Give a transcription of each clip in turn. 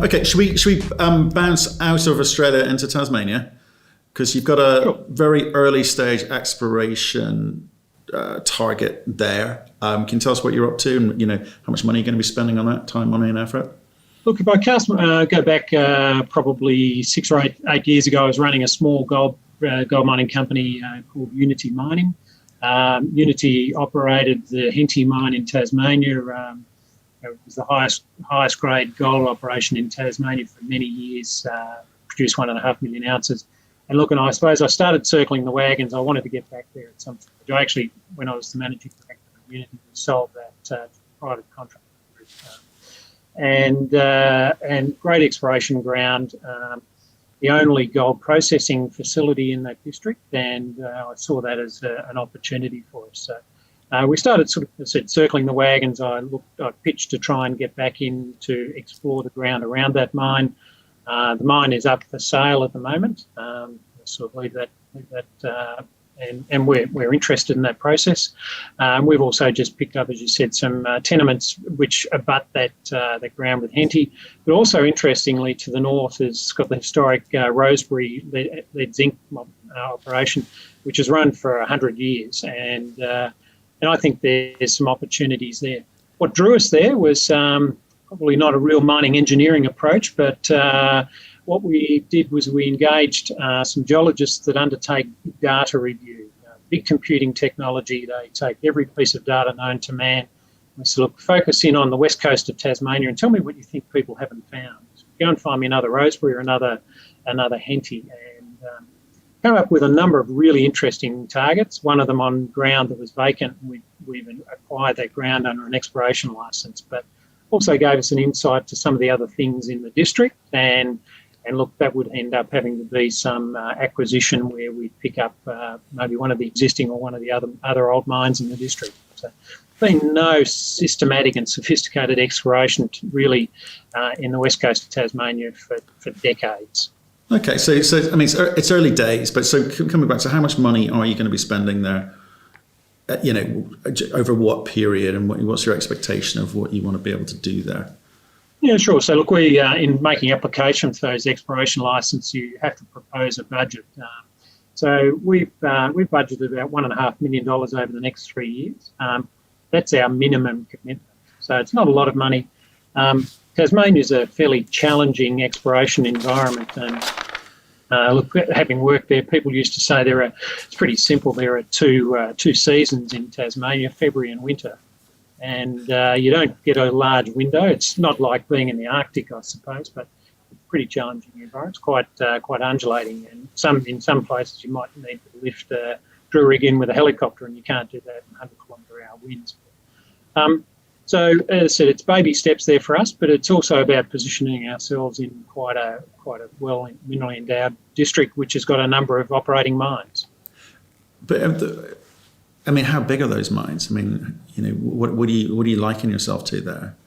Okay, should we bounce out of Australia into Tasmania? Because you've got a very early stage exploration target there. Can you tell us what you're up to, and how much money you're going to be spending on that, time, money, and effort? Look, if I go back probably 6 or 8 years ago, I was running a small gold mining company called Unity Mining. Unity operated the Henty mine in Tasmania. It was the highest grade gold operation in Tasmania for many years, produced 1.5 million ounces. And look, and I suppose I started circling the wagons. I wanted to get back there at some stage. I actually, when I was the managing director of Unity, we sold that to private contractor group. And great exploration ground, the only gold processing facility in that district, and I saw that as an opportunity for us. So we started sort of circling the wagons. I pitched to try and get back in to explore the ground around that mine. The mine is up for sale at the moment. Sort of leave that, and we're interested in that process. We've also just picked up, as you said, some tenements which abut that ground with Henty. But also, interestingly, to the north has got the historic Rosebery Lead Zinc operation, which has run for 100 years, and I think there's some opportunities there. What drew us there was probably not a real mining engineering approach, but what we did was we engaged some geologists that undertake data review, big computing technology. They take every piece of data known to man. We said, look, focus in on the west coast of Tasmania and tell me what you think people haven't found. So go and find me another Rosebery or another Henty, and come up with a number of really interesting targets, one of them on ground that was vacant. We've acquired that ground under an exploration licence, but also gave us an insight to some of the other things in the district, and look, that would end up having to be some acquisition where we pick up maybe one of the existing or one of the other old mines in the district. So been no systematic and sophisticated exploration really in the west coast of Tasmania for decades. Okay, so I mean it's early days, but so coming back to how much money are you going to be spending there? Over what period, and what's your expectation of what you want to be able to do there? Yeah, sure. So look, we in making application for those exploration licenses, you have to propose a budget. So we've budgeted about $1.5 million over the next 3 years. That's our minimum commitment. So it's not a lot of money. Tasmania is a fairly challenging exploration environment, and look, having worked there, people used to say it's pretty simple. There are two seasons in Tasmania, February and winter. And you don't get a large window. It's not like being in the Arctic, I suppose, but it's a pretty challenging environment. It's quite undulating, and in some places you might need to lift a drill rig in with a helicopter, and you can't do that in 100-kilometre-hour winds. So as I said, it's baby steps there for us, but it's also about positioning ourselves in quite a well minerally endowed district, which has got a number of operating mines. But I mean, how big are those mines? I mean, what do you liken yourself to there?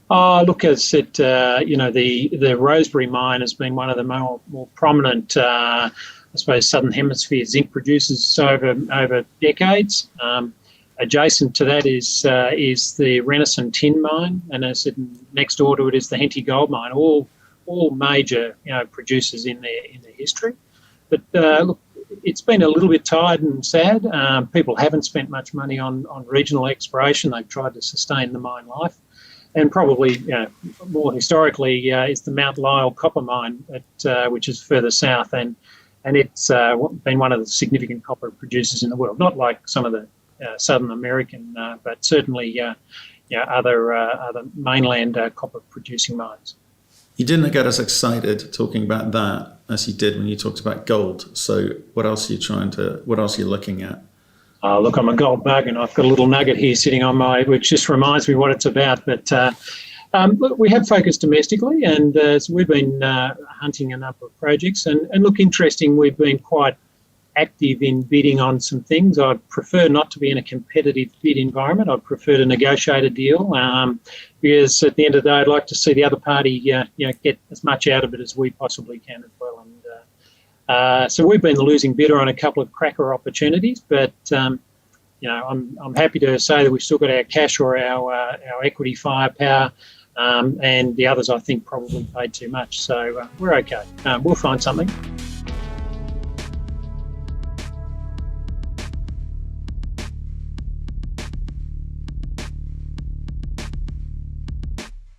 Look, as I said, the Rosebery mine has been one of the more prominent, I suppose, Southern Hemisphere zinc producers over decades. Adjacent to that is the Renison tin mine, and as I said, next door to it is the Henty gold mine. All major producers in their history. But look, it's been a little bit tired and sad. People haven't spent much money on regional exploration. They've tried to sustain the mine life. And probably more historically is the Mount Lyell copper mine, which is further south, and it's been one of the significant copper producers in the world. Not like some of the Southern American, but certainly other mainland copper producing mines. You didn't get as excited talking about that as you did when you talked about gold. So what else are you looking at? Look, I'm a gold bug, and I've got a little nugget here sitting on which just reminds me what it's about. But look, we have focused domestically, and so we've been hunting a number of projects. And look, interesting, we've been quite active in bidding on some things. I'd prefer not to be in a competitive bid environment. I'd prefer to negotiate a deal because at the end of the day, I'd like to see the other party get as much out of it as we possibly can as well. And so we've been the losing bidder on a couple of cracker opportunities, but I'm happy to say that we've still got our cash or our equity firepower and the others I think probably paid too much. So we're okay. We'll find something.